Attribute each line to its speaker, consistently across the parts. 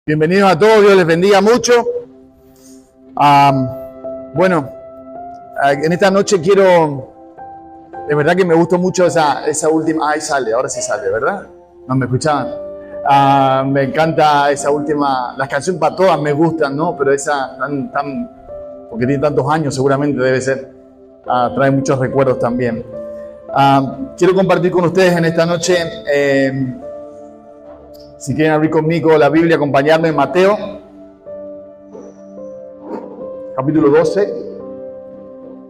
Speaker 1: Bienvenidos a todos, Dios les bendiga mucho. Bueno, en esta noche quiero, de verdad que me gustó mucho esa última, ahí sale, ahora sí sale, ¿verdad? No me escuchaban. Me encanta esa última, las canciones para todas me gustan, ¿no? Pero esa porque tiene tantos años seguramente debe ser, trae muchos recuerdos también. Quiero compartir con ustedes en esta noche, si quieren abrir conmigo la Biblia, acompañarme en Mateo, capítulo 12,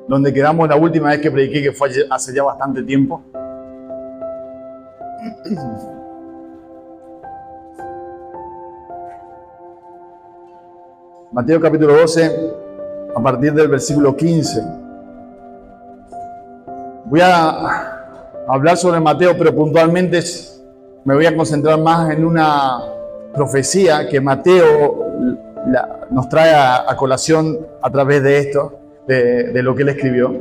Speaker 1: donde quedamos la última vez que prediqué, que fue hace ya bastante tiempo. Mateo capítulo 12, a partir del versículo 15. Voy a hablar sobre Mateo, pero puntualmente me voy a concentrar más en una profecía que Mateo nos trae a colación a través de esto, de lo que él escribió,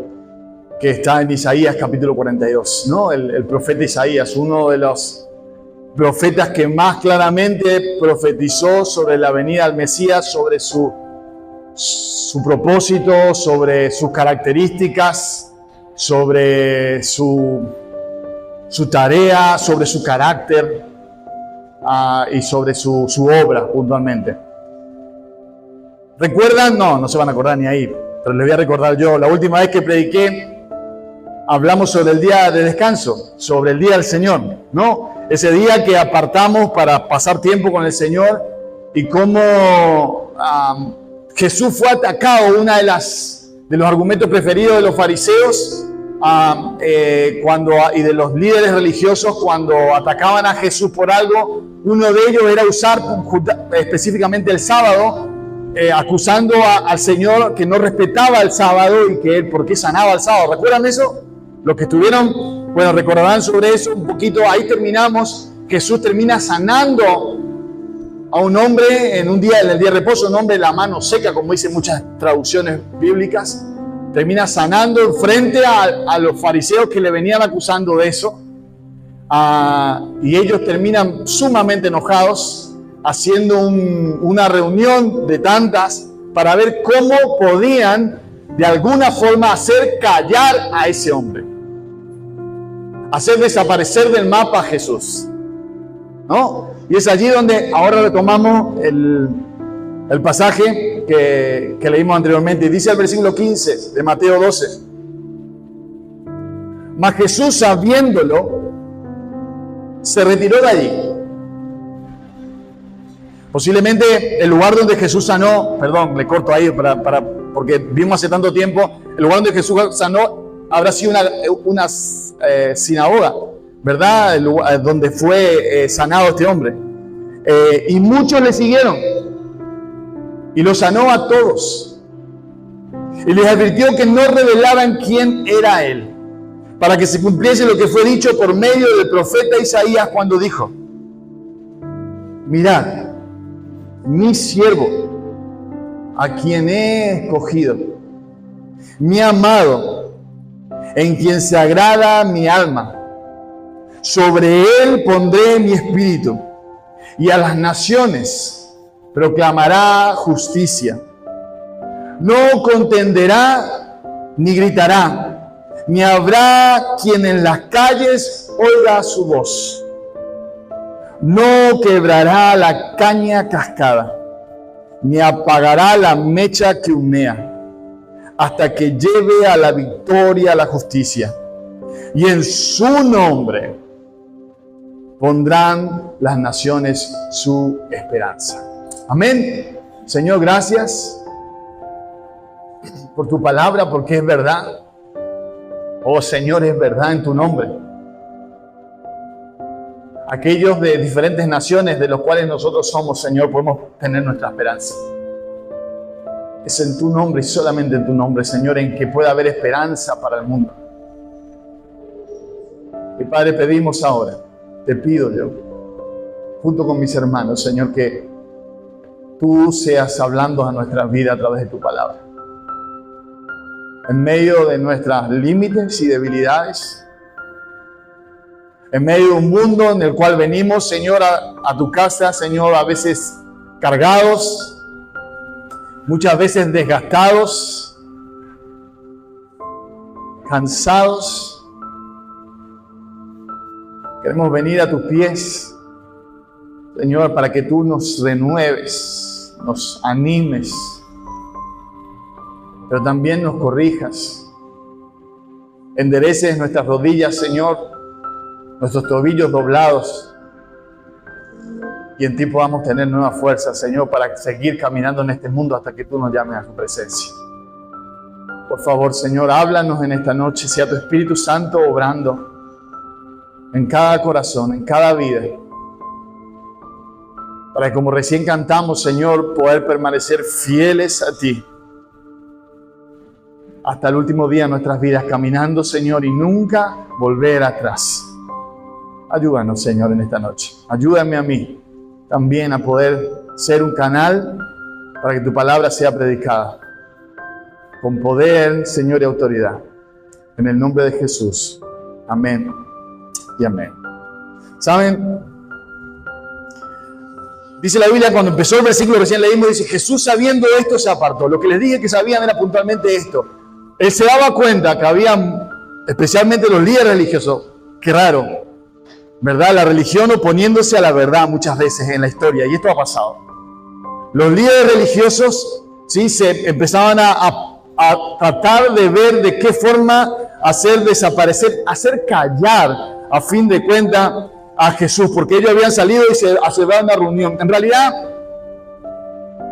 Speaker 1: que está en Isaías capítulo 42, ¿no? El profeta Isaías, uno de los profetas que más claramente profetizó sobre la venida del Mesías, sobre su propósito, sobre sus características, sobre su tarea, sobre su carácter y sobre su obra puntualmente. ¿Recuerdan? No se van a acordar ni ahí, pero les voy a recordar yo. La última vez que prediqué, hablamos sobre el día de descanso, sobre el día del Señor, ¿no? Ese día que apartamos para pasar tiempo con el Señor y cómo Jesús fue atacado, una de los argumentos preferidos de los fariseos y de los líderes religiosos cuando atacaban a Jesús por algo. Uno de ellos era usar específicamente el sábado, acusando al Señor que no respetaba el sábado y que él, ¿por qué sanaba el sábado? ¿Recuerdan eso? Los que estuvieron, bueno, recordarán sobre eso un poquito. Ahí terminamos. Jesús termina sanando a un hombre en el día de reposo, un hombre de la mano seca, como dicen muchas traducciones bíblicas. Termina sanando frente a los fariseos que le venían acusando de eso. Y ellos terminan sumamente enojados, haciendo una reunión de tantas para ver cómo podían de alguna forma hacer callar a ese hombre, hacer desaparecer del mapa a Jesús, ¿no? Y es allí donde ahora retomamos el pasaje que leímos anteriormente. Y dice el versículo 15 de Mateo 12: Mas Jesús, sabiéndolo, se retiró de allí. Posiblemente el lugar donde Jesús sanó, perdón, le corto ahí porque vimos hace tanto tiempo, el lugar donde Jesús sanó habrá sido una sinagoga, ¿verdad? El lugar donde fue sanado este hombre. Y muchos le siguieron y lo sanó a todos. Y les advirtió que no revelaran quién era él, para que se cumpliese lo que fue dicho por medio del profeta Isaías cuando dijo: Mirad, mi siervo, a quien he escogido, mi amado, en quien se agrada mi alma. Sobre él pondré mi espíritu, y a las naciones proclamará justicia. No contenderá ni gritará, ni habrá quien en las calles oiga su voz. No quebrará la caña cascada, ni apagará la mecha que humea, hasta que lleve a la victoria la justicia. Y en su nombre pondrán las naciones su esperanza. Amén. Señor, gracias por tu palabra, porque es verdad. Oh Señor, es verdad en tu nombre. Aquellos de diferentes naciones de los cuales nosotros somos, Señor, podemos tener nuestra esperanza. Es en tu nombre y solamente en tu nombre, Señor, en que pueda haber esperanza para el mundo. Y Padre, pedimos ahora, te pido yo, junto con mis hermanos, Señor, que tú seas hablando a nuestra vida a través de tu palabra. En medio de nuestros límites y debilidades, en medio de un mundo en el cual venimos, Señor, a tu casa, Señor, a veces cargados, muchas veces desgastados, cansados. Queremos venir a tus pies, Señor, para que tú nos renueves, nos animes, pero también nos corrijas. Endereces nuestras rodillas, Señor, nuestros tobillos doblados, y en ti podamos tener nueva fuerza, Señor, para seguir caminando en este mundo hasta que tú nos llames a tu presencia. Por favor, Señor, háblanos en esta noche, sea tu Espíritu Santo obrando en cada corazón, en cada vida, para que, como recién cantamos, Señor, poder permanecer fieles a ti hasta el último día de nuestras vidas, caminando, Señor, y nunca volver atrás. Ayúdanos, Señor, en esta noche. Ayúdame a mí también a poder ser un canal para que tu palabra sea predicada con poder, Señor, y autoridad. En el nombre de Jesús. Amén y amén. ¿Saben? Dice la Biblia, cuando empezó el versículo recién leímos, dice: Jesús, sabiendo esto, se apartó. Lo que les dije que sabían era puntualmente esto. Él se daba cuenta que había, especialmente los líderes religiosos, qué raro, ¿verdad? La religión oponiéndose a la verdad muchas veces en la historia, y esto ha pasado. Los líderes religiosos, sí, se empezaban a tratar de ver de qué forma hacer desaparecer, hacer callar, a fin de cuentas, a Jesús, porque ellos habían salido y se celebraron una reunión. En realidad,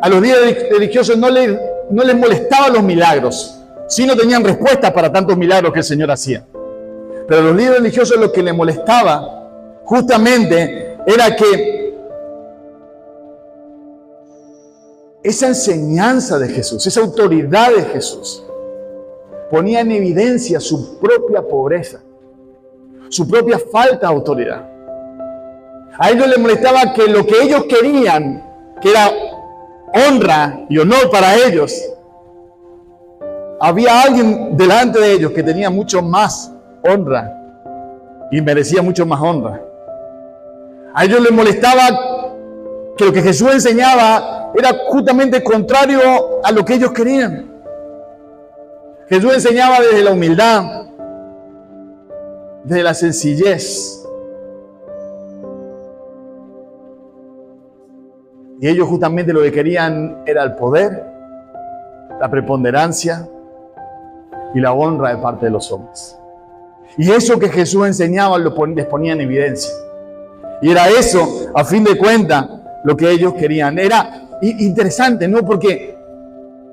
Speaker 1: a los líderes religiosos no les molestaban los milagros. Sí, no tenían respuesta para tantos milagros que el Señor hacía. Pero a los líderes religiosos lo que les molestaba justamente era que esa enseñanza de Jesús, esa autoridad de Jesús, ponía en evidencia su propia pobreza, su propia falta de autoridad. A ellos les molestaba que lo que ellos querían, que era honra y honor para ellos, había alguien delante de ellos que tenía mucho más honra y merecía mucho más honra. A ellos les molestaba que lo que Jesús enseñaba era justamente contrario a lo que ellos querían. Jesús enseñaba desde la humildad, desde la sencillez. Y ellos justamente lo que querían era el poder, la preponderancia y la honra de parte de los hombres. Y eso que Jesús enseñaba les ponía en evidencia. Y era eso, a fin de cuentas, lo que ellos querían. Era interesante, ¿no? Porque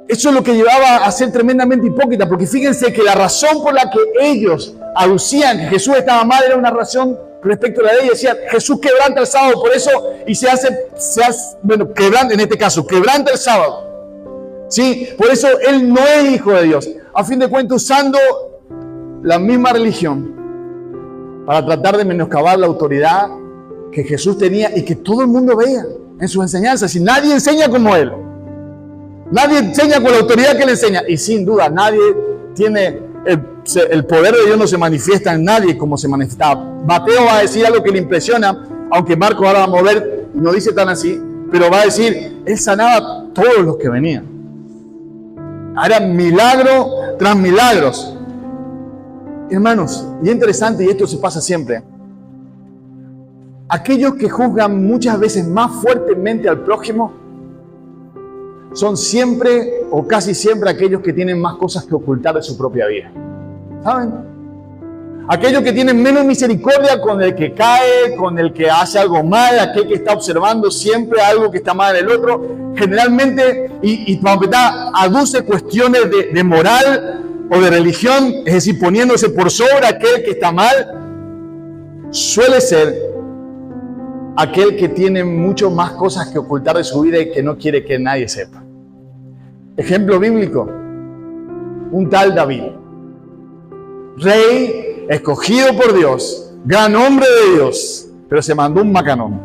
Speaker 1: eso es lo que llevaba a ser tremendamente hipócrita. Porque fíjense que la razón por la que ellos aducían que Jesús estaba mal era una razón respecto a la ley. Decían: Jesús quebranta el sábado, por eso, y quebranta, en este caso, quebranta el sábado. Sí, por eso Él no es hijo de Dios. A fin de cuentas, usando la misma religión para tratar de menoscabar la autoridad que Jesús tenía y que todo el mundo veía en sus enseñanzas. Y nadie enseña como Él. Nadie enseña con la autoridad que Él enseña. Y sin duda, nadie tiene el poder de Dios, no se manifiesta en nadie como se manifestaba. Mateo va a decir algo que le impresiona, aunque Marcos ahora va a mover, no dice tan así, pero va a decir: Él sanaba a todos los que venían. Era milagro tras milagros. Hermanos, y es interesante, y esto se pasa siempre. Aquellos que juzgan muchas veces más fuertemente al prójimo son siempre o casi siempre aquellos que tienen más cosas que ocultar de su propia vida. ¿Saben? Aquellos que tienen menos misericordia con el que cae, con el que hace algo mal, aquel que está observando siempre algo que está mal en el otro, generalmente, y aduce cuestiones de moral o de religión, es decir, poniéndose por sobre aquel que está mal, suele ser aquel que tiene mucho más cosas que ocultar de su vida y que no quiere que nadie sepa. Ejemplo bíblico: un tal David, rey escogido por Dios, gran hombre de Dios, pero se mandó un macanón.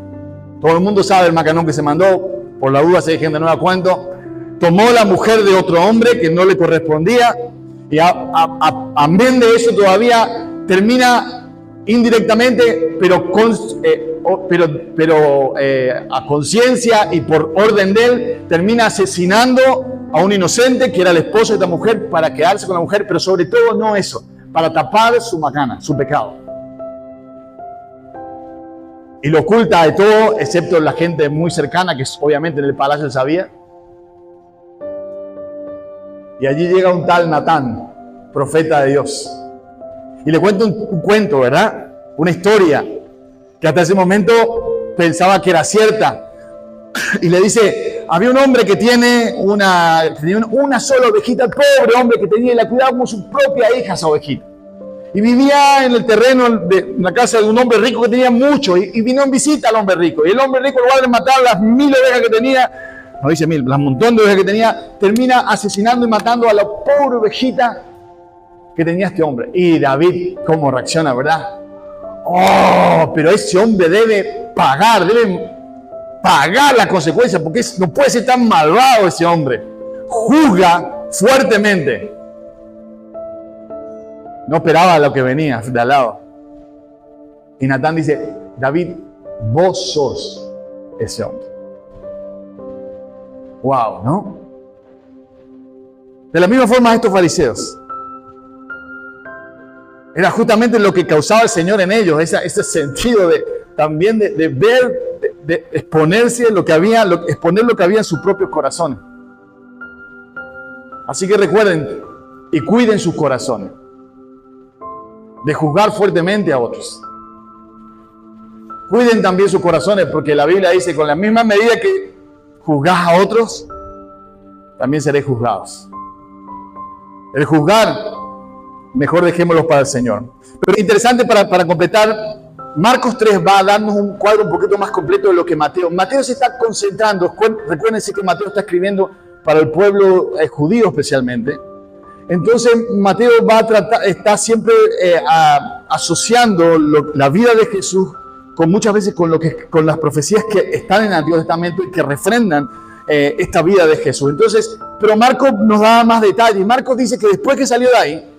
Speaker 1: Todo el mundo sabe el macanón que se mandó. Por la duda se dejen de nuevo a cuento. Tomó la mujer de otro hombre que no le correspondía, y amén de eso todavía termina indirectamente, pero a conciencia y por orden de él, termina asesinando a un inocente que era el esposo de esta mujer para quedarse con la mujer, pero sobre todo no eso, para tapar su macana, su pecado. Y lo oculta de todo, excepto la gente muy cercana, que obviamente en el palacio sabía. Y allí llega un tal Natán, profeta de Dios. Y le cuenta un cuento, ¿verdad? Una historia que hasta ese momento pensaba que era cierta. Y le dice, había un hombre que tenía una sola ovejita, el pobre hombre que tenía y la cuidaba como su propia hija esa ovejita. Y vivía en el terreno de la casa de un hombre rico que tenía mucho. Y vino en visita al hombre rico. Y el hombre rico, en lugar de matar las 1000 ovejas que tenía, no dice 1000, las montón de ovejas que tenía, termina asesinando y matando a la pobre ovejita que tenía este hombre. Y David, ¿cómo reacciona, verdad? Oh, pero ese hombre debe pagar la consecuencia, porque no puede ser tan malvado ese hombre. Juzga fuertemente. No esperaba lo que venía de al lado. Y Natán dice, David, vos sos ese hombre. Wow, ¿no? De la misma forma estos fariseos. Era justamente lo que causaba el Señor en ellos, ese sentido también de ver, de exponerse lo que había, exponer lo que había en sus propios corazones. Así que recuerden y cuiden sus corazones de juzgar fuertemente a otros. Cuiden también sus corazones, porque la Biblia dice, con la misma medida que juzgás a otros, también seréis juzgados. El juzgar, mejor dejémoslo para el Señor. Pero es interesante para completar, Marcos 3 va a darnos un cuadro un poquito más completo de lo que Mateo. Mateo se está concentrando, recuérdense que Mateo está escribiendo para el pueblo judío especialmente. Entonces Mateo está siempre asociando la vida de Jesús muchas veces con las profecías que están en el Antiguo Testamento y que refrendan esta vida de Jesús. Entonces, pero Marcos nos da más detalles. Marcos dice que después que salió de ahí,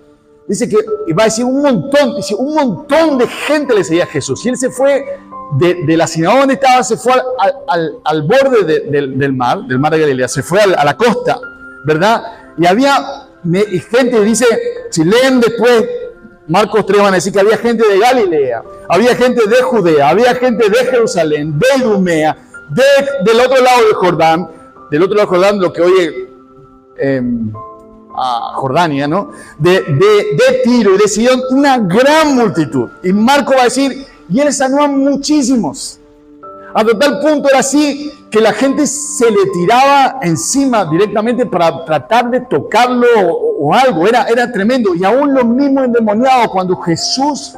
Speaker 1: dice que iba a decir un montón de gente le seguía a Jesús. Y él se fue de la sinagoga donde estaba, se fue al borde del mar de Galilea, se fue a la costa, ¿verdad? Y había gente, dice, si leen después Marcos 3 van a decir que había gente de Galilea, había gente de Judea, había gente de Jerusalén, de Idumea, del otro lado del Jordán, lo que hoy a Jordania, ¿no? De Tiro y de Sidón, una gran multitud. Y Marco va a decir, y él sanó a muchísimos. A tal punto era así que la gente se le tiraba encima directamente para tratar de tocarlo o algo. Era tremendo. Y aún los mismos endemoniados, cuando Jesús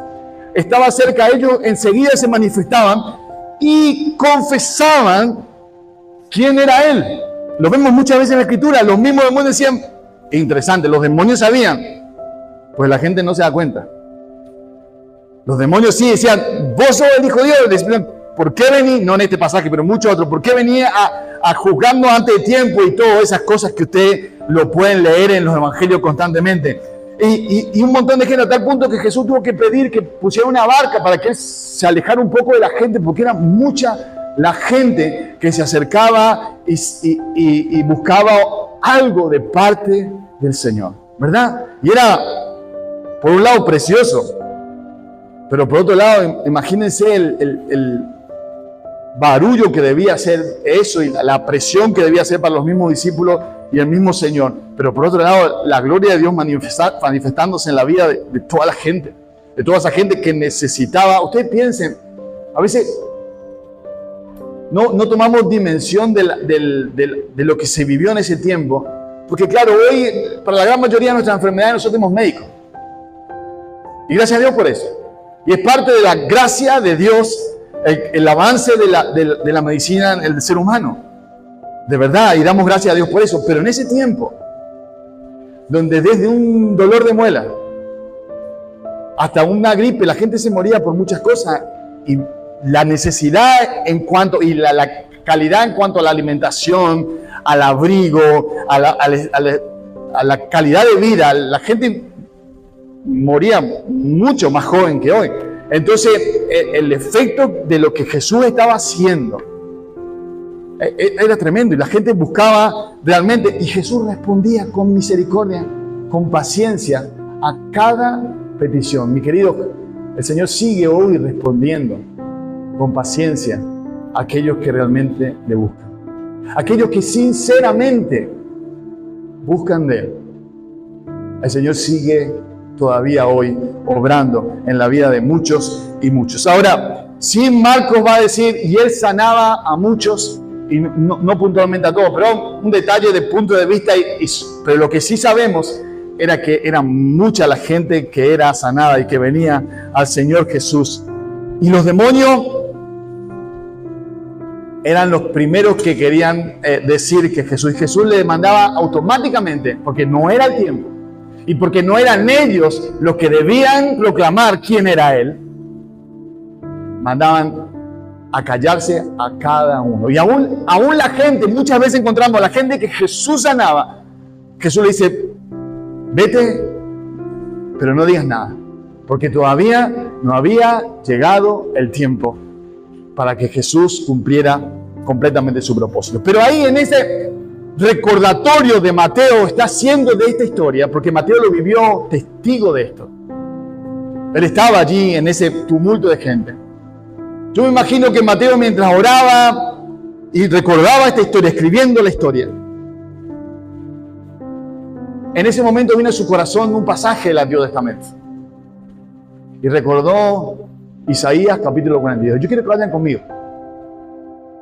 Speaker 1: estaba cerca de ellos, enseguida se manifestaban y confesaban quién era Él. Lo vemos muchas veces en la Escritura. Los mismos demonios decían, interesante, los demonios sabían, pues la gente no se da cuenta. Los demonios sí decían, vos sos el Hijo de Dios. Decían, ¿por qué venís? No en este pasaje, pero muchos otros. ¿Por qué venía a juzgarnos antes de tiempo? Y todas esas cosas que ustedes lo pueden leer en los evangelios constantemente. Y un montón de gente, a tal punto que Jesús tuvo que pedir que pusiera una barca para que él se alejara un poco de la gente, porque era mucha la gente que se acercaba y buscaba algo de parte del Señor, ¿verdad? Y era, por un lado, precioso, pero por otro lado, imagínense el barullo que debía hacer eso y la presión que debía hacer para los mismos discípulos y el mismo Señor. Pero por otro lado, la gloria de Dios manifestándose en la vida de toda la gente, de toda esa gente que necesitaba. Ustedes piensen, a veces no tomamos dimensión de lo que se vivió en ese tiempo, porque claro, hoy para la gran mayoría de nuestras enfermedades nosotros somos médicos. Y gracias a Dios por eso. Y es parte de la gracia de Dios el avance de la medicina en el ser humano. De verdad, y damos gracias a Dios por eso. Pero en ese tiempo, donde desde un dolor de muela hasta una gripe, la gente se moría por muchas cosas, y la necesidad y la calidad en cuanto a la alimentación, al abrigo, a la calidad de vida, la gente moría mucho más joven que hoy. Entonces, el efecto de lo que Jesús estaba haciendo era tremendo y la gente buscaba realmente, y Jesús respondía con misericordia, con paciencia a cada petición. Mi querido, el Señor sigue hoy respondiendo con paciencia a aquellos que realmente le buscan, aquellos que sinceramente buscan de Él. El Señor sigue todavía hoy obrando en la vida de muchos y muchos. Ahora, sí, Marcos va a decir, y Él sanaba a muchos, y no puntualmente a todos, pero un detalle de punto de vista, pero lo que sí sabemos era que era mucha la gente que era sanada y que venía al Señor Jesús. Y los demonios eran los primeros que querían decir que Jesús le mandaba automáticamente, porque no era el tiempo y porque no eran ellos los que debían proclamar quién era Él. Mandaban a callarse a cada uno. Y aún la gente, muchas veces encontramos a la gente que Jesús sanaba. Jesús le dice, vete, pero no digas nada, porque todavía no había llegado el tiempo para que Jesús cumpliera completamente su propósito. Pero ahí en ese recordatorio de Mateo está haciendo de esta historia, porque Mateo lo vivió testigo de esto. Él estaba allí en ese tumulto de gente. Yo me imagino que Mateo, mientras oraba y recordaba esta historia, escribiendo la historia, en ese momento vino a su corazón un pasaje del Antiguo Testamento y recordó Isaías capítulo 42. Yo quiero que vayan conmigo,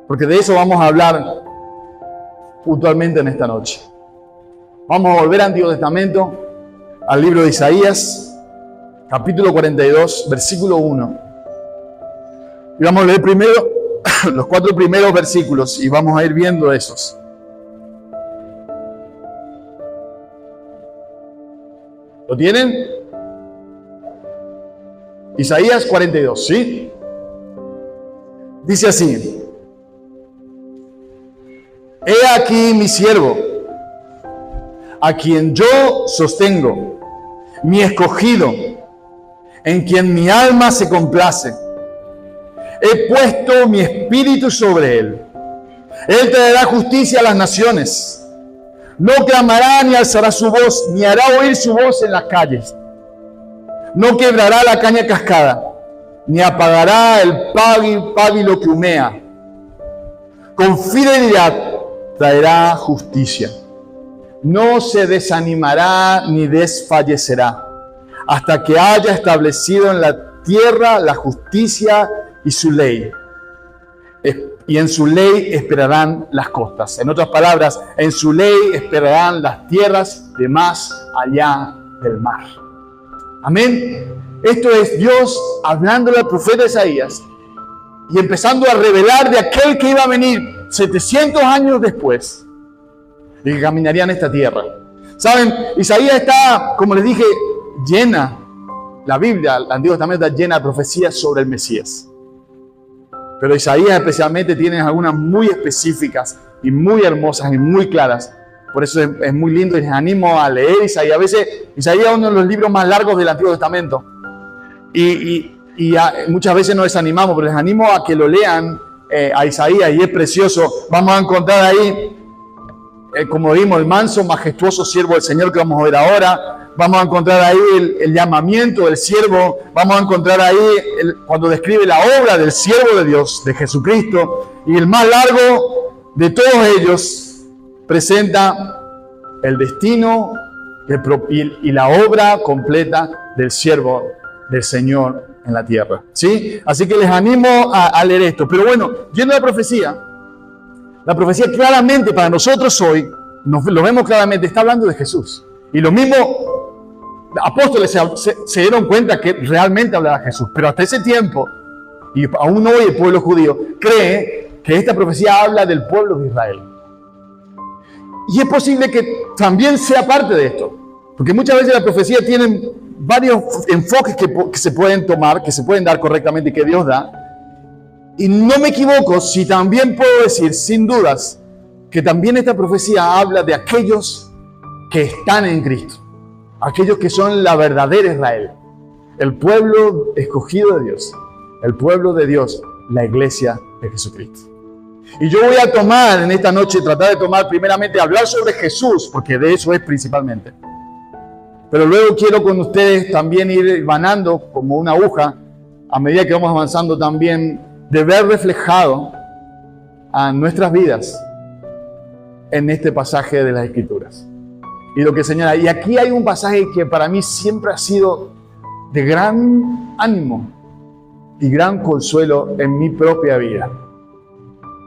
Speaker 1: porque de eso vamos a hablar puntualmente en esta noche. Vamos a volver al Antiguo Testamento, al libro de Isaías, capítulo 42, versículo 1. Y vamos a leer primero los 4 primeros versículos y vamos a ir viendo esos. ¿Lo tienen? Isaías 42, ¿sí? Dice así: He aquí mi siervo, a quien yo sostengo, mi escogido, en quien mi alma se complace. He puesto mi espíritu sobre él. Él traerá justicia a las naciones. No clamará ni alzará su voz, ni hará oír su voz en las calles. No quebrará la caña cascada, ni apagará el pábilo que humea. Con fidelidad traerá justicia. No se desanimará ni desfallecerá, hasta que haya establecido en la tierra la justicia y su ley. Y en su ley esperarán las costas. En otras palabras, en su ley esperarán las tierras de más allá del mar. Amén. Esto es Dios hablándole al profeta Isaías y empezando a revelar de aquel que iba a venir 700 años después y que caminaría en esta tierra. Saben, Isaías está, como les dije, llena, la Biblia, el Antiguo Testamento está llena de profecías sobre el Mesías. Pero Isaías especialmente tiene algunas muy específicas y muy hermosas y muy claras. Por eso es muy lindo y les animo a leer Isaías. A veces Isaías es uno de los libros más largos del Antiguo Testamento. Y muchas veces nos desanimamos, pero les animo a que lo lean a Isaías y es precioso. Vamos a encontrar ahí, como vimos, el manso, majestuoso siervo del Señor que vamos a ver ahora. Vamos a encontrar ahí el llamamiento del siervo. Vamos a encontrar ahí cuando describe la obra del siervo de Dios, de Jesucristo. Y el más largo de todos ellos presenta el destino y la obra completa del siervo del Señor en la tierra. ¿Sí? Así que les animo a leer esto. Pero bueno, yendo a la profecía claramente para nosotros hoy, lo vemos claramente, está hablando de Jesús. Y lo mismo, apóstoles se dieron cuenta que realmente hablaba Jesús, pero hasta ese tiempo, y aún hoy el pueblo judío cree que esta profecía habla del pueblo de Israel. Y es posible que también sea parte de esto, porque muchas veces la profecía tiene varios enfoques que se pueden tomar, que se pueden dar correctamente y que Dios da. Y no me equivoco si también puedo decir, sin dudas, que también esta profecía habla de aquellos que están en Cristo. Aquellos que son la verdadera Israel. el pueblo escogido de Dios, el pueblo de Dios, la iglesia de Jesucristo. Y yo voy a tomar en esta noche, tratar de tomar primeramente, hablar sobre Jesús, porque de eso es principalmente. Pero luego quiero con ustedes también ir vanando como una aguja, a medida que vamos avanzando también, de ver reflejado a nuestras vidas en este pasaje de las Escrituras. Y lo que señala, y aquí hay un pasaje que para mí siempre ha sido de gran ánimo y gran consuelo en mi propia vida,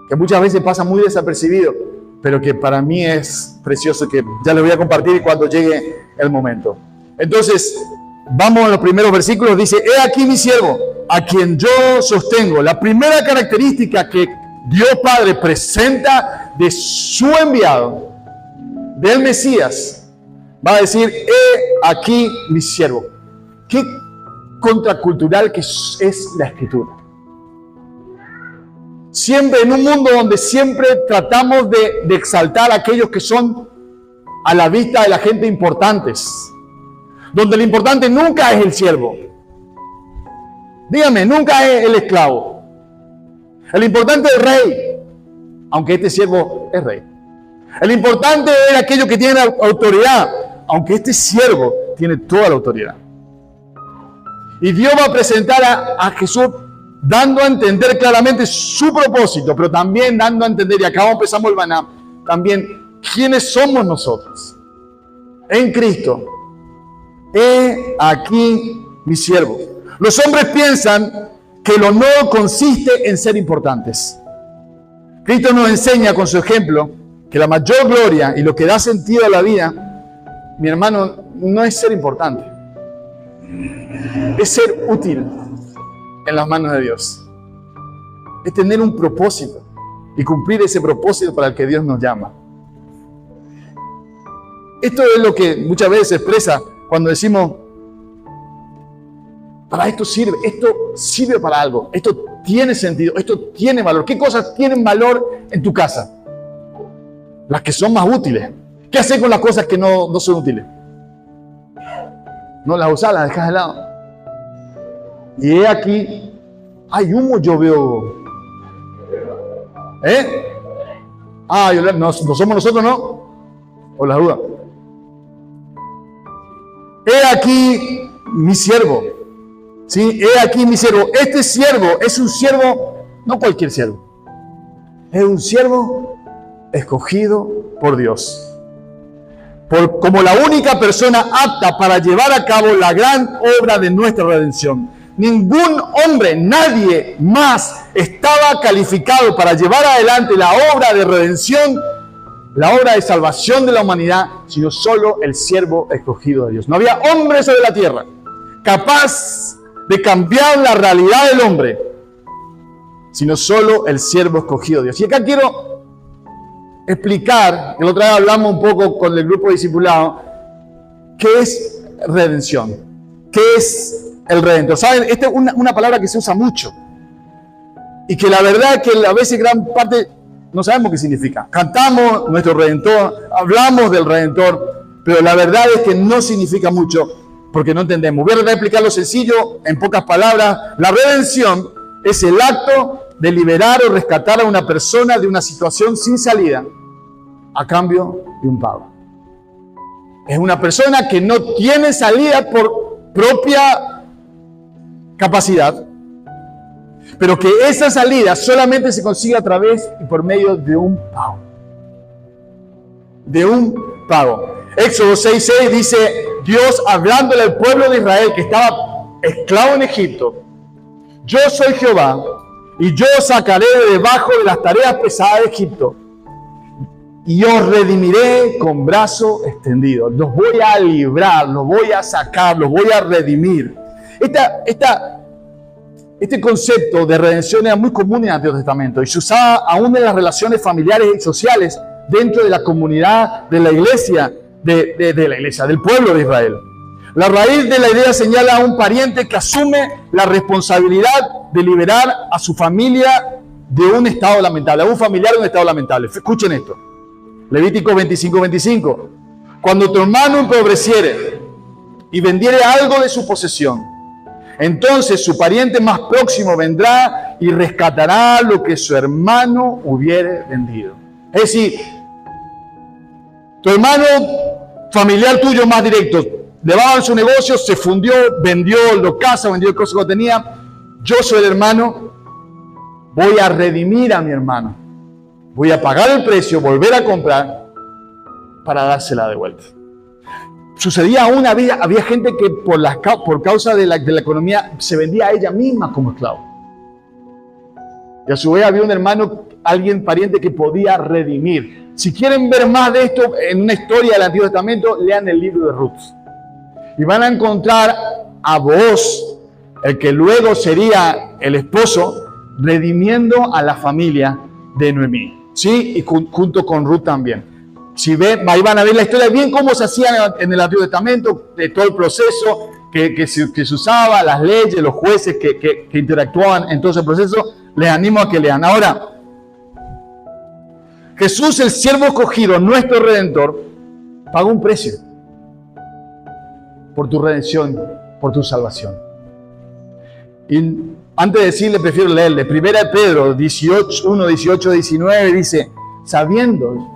Speaker 1: que muchas veces pasa muy desapercibido, pero que para mí es precioso, que ya les voy a compartir cuando llegue el momento. Entonces, vamos a los primeros versículos. Dice: he aquí mi siervo, a quien yo sostengo. La primera característica que Dios Padre presenta de su enviado, del Mesías, va a decir: he aquí mi siervo. Qué contracultural que es la Escritura. Siempre en un mundo donde siempre tratamos de exaltar a aquellos que son a la vista de la gente importantes, donde lo importante nunca es el siervo. Dígame, nunca es el esclavo. El importante es el rey, aunque este siervo es rey. El importante es aquello que tiene autoridad, aunque este siervo tiene toda la autoridad. Y Dios va a presentar a Jesús dando a entender claramente su propósito, pero también dando a entender, y acá empezamos el maná, también quiénes somos nosotros en Cristo. He aquí mi siervo. Los hombres piensan que el honor consiste en ser importantes. Cristo nos enseña con su ejemplo que la mayor gloria y lo que da sentido a la vida, mi hermano, no es ser importante, es ser útil en las manos de Dios. Es tener un propósito y cumplir ese propósito para el que Dios nos llama. Esto es lo que muchas veces se expresa cuando decimos: para esto sirve para algo, esto tiene sentido, esto tiene valor. ¿Qué cosas tienen valor en tu casa? Las que son más útiles. ¿Qué hacer con las cosas que no son útiles? No las usas, las dejas de lado. Y he aquí, hay humo, yo veo. No somos nosotros, ¿no? ¿O las dudas? He aquí mi siervo. ¿Sí? He aquí mi siervo. Este siervo es un siervo, no cualquier siervo. Es un siervo escogido por Dios. Como la única persona apta para llevar a cabo la gran obra de nuestra redención. Ningún hombre, nadie más estaba calificado para llevar adelante la obra de redención, la obra de salvación de la humanidad, sino solo el siervo escogido de Dios. No había hombre sobre la tierra capaz de cambiar la realidad del hombre, sino solo el siervo escogido de Dios. Y acá quiero explicar, que la otra vez hablamos un poco con el grupo discipulado, qué es redención, qué es el redentor. ¿Saben? Esta es una palabra que se usa mucho y que la verdad es que a veces gran parte no sabemos qué significa. Cantamos nuestro redentor, hablamos del redentor, pero la verdad es que no significa mucho porque no entendemos. Voy a tratar de explicarlo sencillo, en pocas palabras. La redención es el acto de liberar o rescatar a una persona de una situación sin salida a cambio de un pago. Es una persona que no tiene salida por propia capacidad, pero que esa salida solamente se consigue a través y por medio de un pago. De un pago. Éxodo 6:6 dice Dios hablándole al pueblo de Israel que estaba esclavo en Egipto: yo soy Jehová y yo os sacaré de debajo de las tareas pesadas de Egipto y os redimiré con brazo extendido. Los voy a librar, los voy a sacar, los voy a redimir. Este concepto de redención era muy común en el Antiguo Testamento y se usaba aún en las relaciones familiares y sociales dentro de la comunidad de la iglesia, del pueblo de Israel. La raíz de la idea señala a un pariente que asume la responsabilidad de liberar a su familia de un estado lamentable, a un familiar de un estado lamentable. Escuchen esto. Levítico 25:25. Cuando tu hermano empobreciere y vendiere algo de su posesión, Entonces su pariente más próximo vendrá y rescatará lo que su hermano hubiere vendido. Es decir, tu hermano familiar tuyo más directo, le va a dar su negocio, se fundió, vendió la casa, vendió el costo que tenía. Yo soy el hermano, voy a redimir a mi hermano. Voy a pagar el precio, volver a comprar para dársela de vuelta. Sucedía aún, había gente que por causa de la economía se vendía a ella misma como esclavo. Y a su vez había un hermano, alguien pariente que podía redimir. Si quieren ver más de esto en una historia del Antiguo Testamento, lean el libro de Ruth. Y van a encontrar a Booz, el que luego sería el esposo, redimiendo a la familia de Noemí. ¿Sí? Y junto con Ruth también. Si ven, ahí van a ver la historia bien cómo se hacía en el Antiguo Testamento, de todo el proceso que se usaba, las leyes, los jueces que interactuaban en todo ese proceso. Les animo a que lean. Ahora, Jesús, el siervo escogido, nuestro Redentor, pagó un precio por tu redención, por tu salvación. Y antes de decirle, prefiero leerle. 1 Pedro 1, 18, 19 dice: sabiendo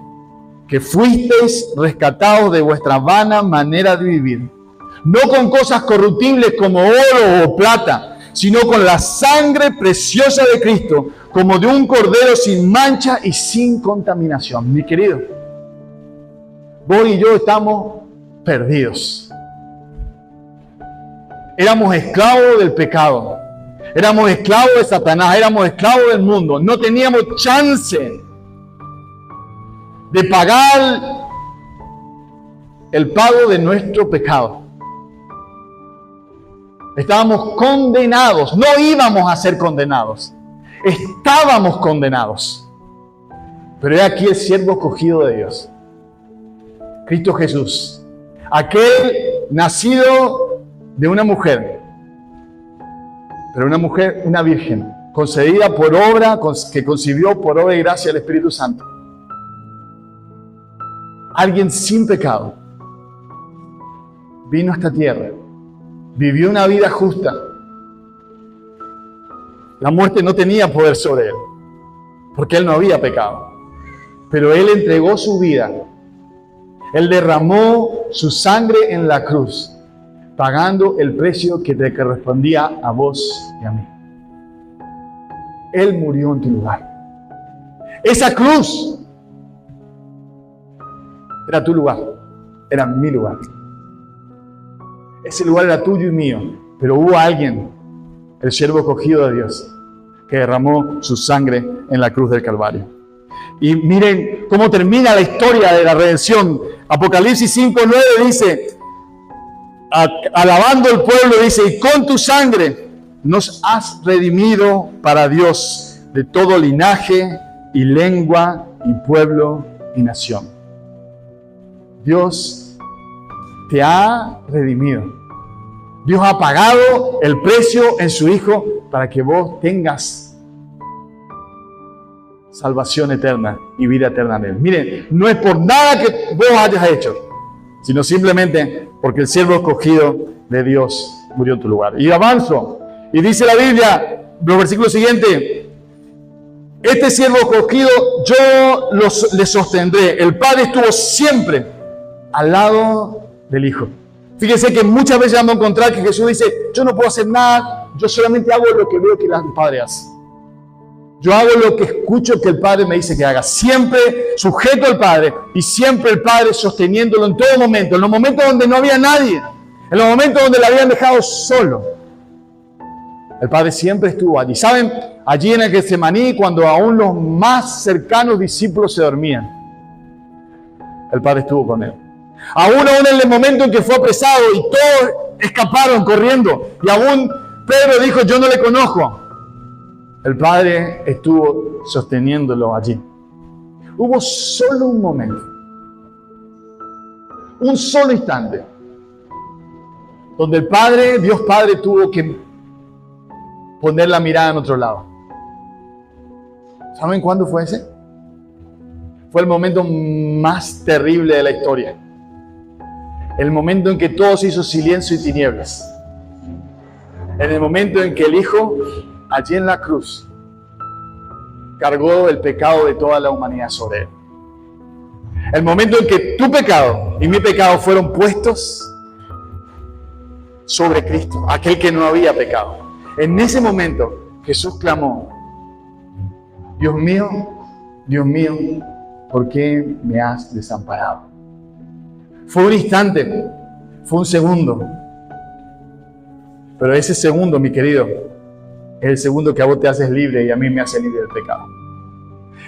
Speaker 1: que fuisteis rescatados de vuestra vana manera de vivir, no con cosas corruptibles como oro o plata, sino con la sangre preciosa de Cristo, como de un cordero sin mancha y sin contaminación. Mi querido, vos y yo estamos perdidos. Éramos esclavos del pecado, éramos esclavos de Satanás, éramos esclavos del mundo. No teníamos chance de pagar el pago de nuestro pecado. Estábamos condenados, no íbamos a ser condenados, estábamos condenados. Pero he aquí el siervo escogido de Dios, Cristo Jesús, aquel nacido de una mujer, pero una mujer, una virgen, concebida por obra, que concibió por obra y gracia del Espíritu Santo. Alguien sin pecado vino a esta tierra, vivió una vida justa. La muerte no tenía poder sobre él, porque él no había pecado. Pero él entregó su vida. Él derramó su sangre en la cruz, pagando el precio que te correspondía a vos y a mí. Él murió en tu lugar. Esa cruz era tu lugar, era mi lugar. Ese lugar era tuyo y mío, pero hubo alguien, el siervo escogido de Dios, que derramó su sangre en la cruz del Calvario. Y miren cómo termina la historia de la redención. Apocalipsis 5:9 dice, alabando al pueblo, dice: y con tu sangre nos has redimido para Dios de todo linaje y lengua y pueblo y nación. Dios te ha redimido. Dios ha pagado el precio en su Hijo para que vos tengas salvación eterna y vida eterna en Él. Miren, no es por nada que vos hayas hecho, sino simplemente porque el siervo escogido de Dios murió en tu lugar. Y avanzo, y dice la Biblia, los versículos siguientes: este siervo escogido yo le sostendré. El Padre estuvo siempre al lado del Hijo. Fíjense que muchas veces vamos a encontrar que Jesús dice: yo no puedo hacer nada, yo solamente hago lo que veo que el Padre hace. Yo hago lo que escucho que el Padre me dice que haga. Siempre sujeto al Padre y siempre el Padre sosteniéndolo en todo momento. En los momentos donde no había nadie, en los momentos donde le habían dejado solo, el Padre siempre estuvo allí. ¿Saben? Allí en el Getsemaní, cuando aún los más cercanos discípulos se dormían, el Padre estuvo con él. Aún en el momento en que fue apresado y todos escaparon corriendo, y aún Pedro dijo: yo no le conozco, el Padre estuvo sosteniéndolo allí. Hubo solo un momento, un solo instante, donde el Padre, Dios Padre, tuvo que poner la mirada en otro lado. ¿Saben cuándo fue ese? Fue el momento más terrible de la historia. El momento en que todo se hizo silencio y tinieblas. En el momento en que el Hijo, allí en la cruz, cargó el pecado de toda la humanidad sobre él. El momento en que tu pecado y mi pecado fueron puestos sobre Cristo, aquel que no había pecado. En ese momento Jesús clamó: Dios mío, ¿por qué me has desamparado? Fue un instante, fue un segundo. Pero ese segundo, mi querido, es el segundo que a vos te haces libre y a mí me hace libre del pecado.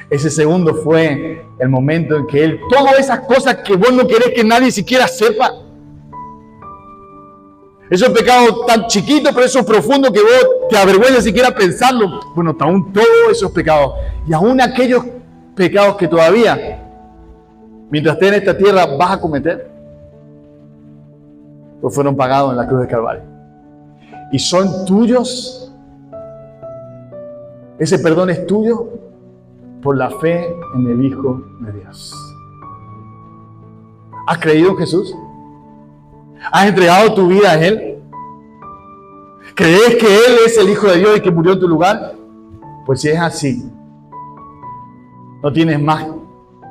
Speaker 1: Ese segundo fue el momento en que Él, todas esas cosas que vos no querés que nadie siquiera sepa, esos pecados tan chiquitos, pero esos profundos que vos te avergüenza siquiera pensarlo, bueno, aún todos esos pecados, y aún aquellos pecados que todavía, mientras estés en esta tierra, vas a cometer, pues fueron pagados en la cruz de Calvario. Y son tuyos, ese perdón es tuyo por la fe en el Hijo de Dios. ¿Has creído en Jesús? ¿Has entregado tu vida a Él? ¿Crees que Él es el Hijo de Dios y que murió en tu lugar? Pues si es así, no tienes más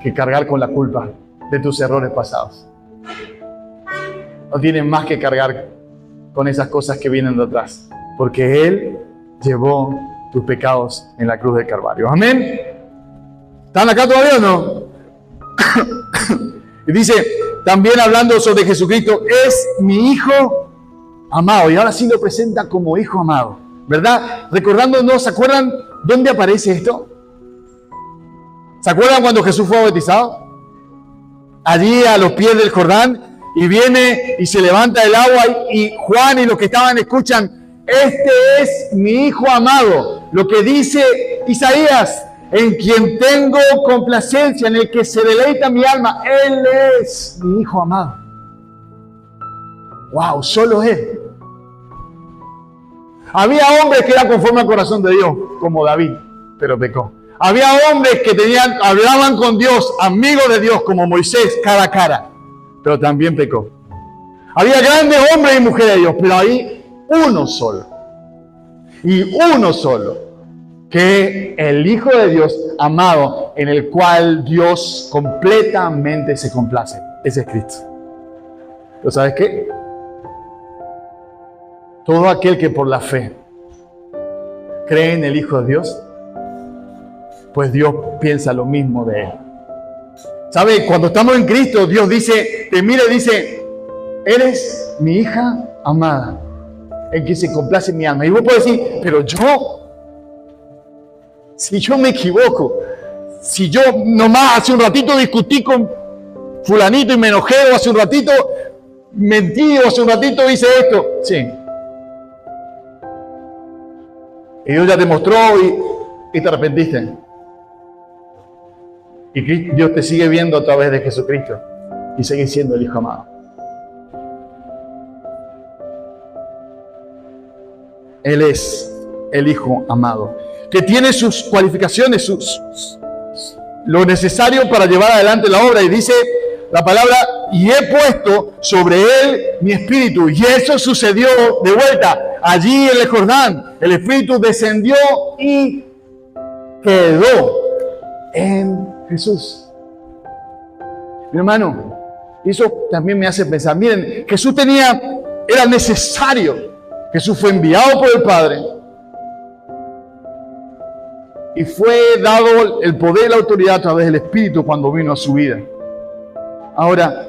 Speaker 1: que cargar con la culpa de tus errores pasados. No tienes más que cargar con esas cosas que vienen de atrás, porque Él llevó tus pecados en la cruz del Calvario. Amén. ¿Están acá todavía o no? Y dice, también hablando sobre Jesucristo, es mi Hijo amado. Y ahora sí lo presenta como Hijo amado, ¿verdad? Recordándonos, ¿se acuerdan dónde aparece esto? ¿Se acuerdan cuando Jesús fue bautizado? Allí a los pies del Jordán, y viene y se levanta el agua, y Juan y los que estaban escuchan: este es mi Hijo amado. Lo que dice Isaías: en quien tengo complacencia, en el que se deleita mi alma. Él es mi Hijo amado. Wow, solo Él. Había hombres que eran conforme al corazón de Dios, como David, pero pecó. Había hombres que hablaban con Dios, amigos de Dios, como Moisés, cara a cara, pero también pecó. Había grandes hombres y mujeres de Dios, pero hay uno solo. Y uno solo, que el Hijo de Dios amado, en el cual Dios completamente se complace. Ese es Cristo. ¿Pero sabes qué? Todo aquel que por la fe cree en el Hijo de Dios, pues Dios piensa lo mismo de Él. ¿Sabe? Cuando estamos en Cristo, Dios dice, te mira y dice: eres mi hija amada, en que se complace mi alma. Y vos podés decir, pero si yo me equivoco, si yo nomás hace un ratito discutí con fulanito y me enojé, o hace un ratito mentí, o hace un ratito hice esto. Sí. Y Dios ya te mostró y te arrepentiste. Y Dios te sigue viendo a través de Jesucristo y sigue siendo el Hijo amado. Él es el Hijo amado, que tiene sus cualificaciones, lo necesario para llevar adelante la obra. Y dice la palabra: y he puesto sobre él mi espíritu. Y eso sucedió de vuelta. Allí en el Jordán, el Espíritu descendió y quedó en Jesús. Mi hermano, eso también me hace pensar. Miren, Jesús era necesario. Jesús fue enviado por el Padre y fue dado el poder y la autoridad a través del Espíritu cuando vino a su vida. Ahora,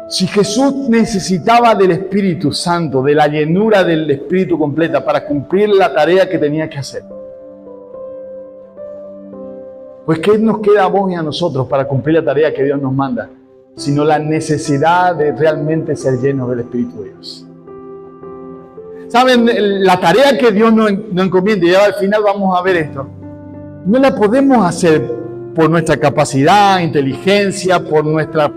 Speaker 1: si Jesús necesitaba del Espíritu Santo, de la llenura del Espíritu completa para cumplir la tarea que tenía que hacer, pues ¿qué nos queda a vos y a nosotros para cumplir la tarea que Dios nos manda? Sino la necesidad de realmente ser llenos del Espíritu de Dios. ¿Saben? La tarea que Dios nos encomienda, y al final vamos a ver esto, no la podemos hacer por nuestra capacidad, inteligencia, por nuestra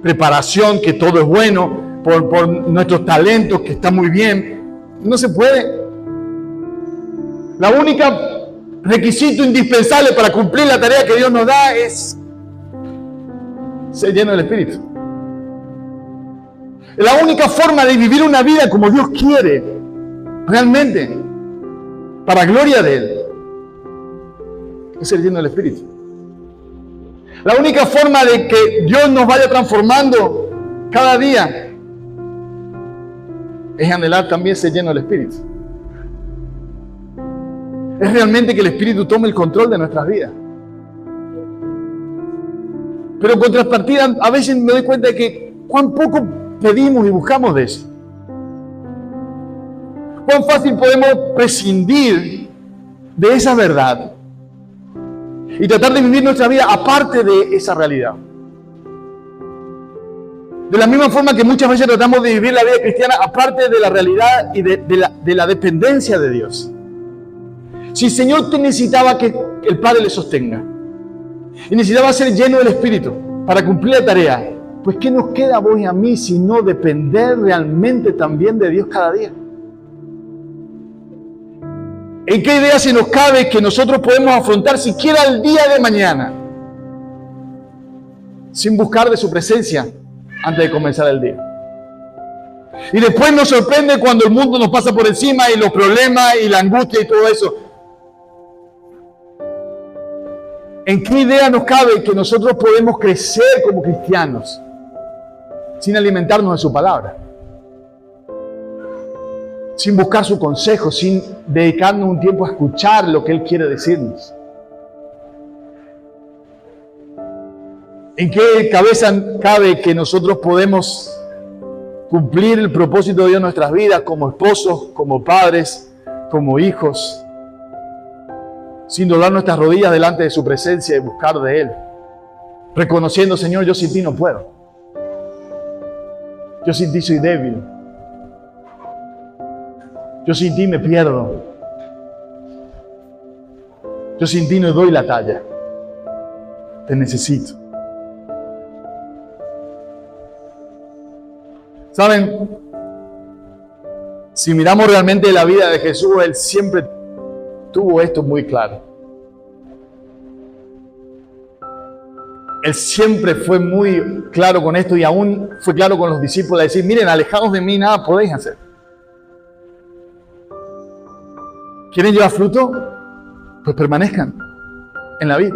Speaker 1: preparación, que todo es bueno, por nuestros talentos, que está muy bien. No se puede. La única requisito indispensable para cumplir la tarea que Dios nos da es ser lleno del Espíritu. La única forma de vivir una vida como Dios quiere realmente, para gloria de Él, es ser lleno del Espíritu. La única forma de que Dios nos vaya transformando cada día es anhelar también ser lleno del Espíritu. Es realmente que el Espíritu tome el control de nuestras vidas. Pero en contrapartida, a veces me doy cuenta de que cuán poco pedimos y buscamos de eso. Cuán fácil podemos prescindir de esa verdad y tratar de vivir nuestra vida aparte de esa realidad. De la misma forma que muchas veces tratamos de vivir la vida cristiana aparte de la realidad y de la dependencia de Dios. Si el Señor te necesitaba que el Padre le sostenga y necesitaba ser lleno del Espíritu para cumplir la tarea, pues ¿qué nos queda a vos y a mí sino depender realmente también de Dios cada día? ¿En qué idea se nos cabe que nosotros podemos afrontar siquiera el día de mañana sin buscar de su presencia antes de comenzar el día? Y después nos sorprende cuando el mundo nos pasa por encima y los problemas y la angustia y todo eso. ¿En qué idea nos cabe que nosotros podemos crecer como cristianos sin alimentarnos de su palabra? Sin buscar su consejo, sin dedicarnos un tiempo a escuchar lo que Él quiere decirnos. ¿En qué cabeza cabe que nosotros podemos cumplir el propósito de Dios en nuestras vidas como esposos, como padres, como hijos, sin doblar nuestras rodillas delante de su presencia y buscar de Él, reconociendo, Señor, yo sin ti no puedo, yo sin ti soy débil, yo sin ti me pierdo, yo sin ti no doy la talla, te necesito? ¿Saben? Si miramos realmente la vida de Jesús, Él siempre tuvo esto muy claro. Él siempre fue muy claro con esto y aún fue claro con los discípulos a decir, miren, alejados de mí nada podéis hacer. ¿Quieren llevar fruto? Pues permanezcan en la vida.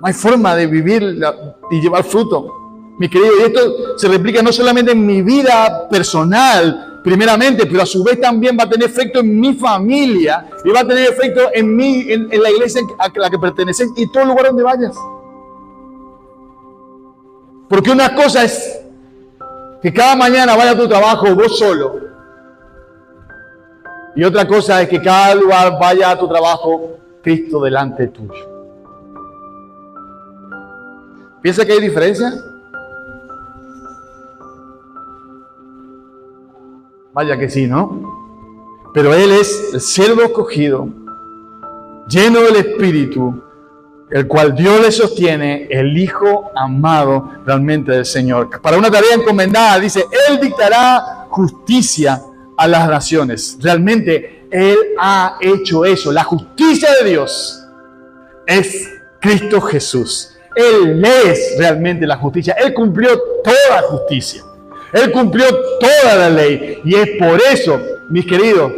Speaker 1: No hay forma de vivir y llevar fruto, mi querido. Y esto se replica no solamente en mi vida personal, primeramente, pero a su vez también va a tener efecto en mi familia y va a tener efecto en la iglesia a la que perteneces y todo lugar donde vayas. Porque una cosa es que cada mañana vaya a tu trabajo vos solo y otra cosa es que cada lugar vaya a tu trabajo Cristo delante tuyo. ¿Piensa que hay diferencia? Vaya que sí, ¿no? Pero Él es el siervo escogido, lleno del Espíritu, el cual Dios le sostiene, el Hijo amado realmente del Señor. Para una tarea encomendada, dice, Él dictará justicia a las naciones. Realmente Él ha hecho eso. La justicia de Dios es Cristo Jesús. Él es realmente la justicia. Él cumplió toda justicia. Él cumplió toda la ley. Y es por eso, mis queridos,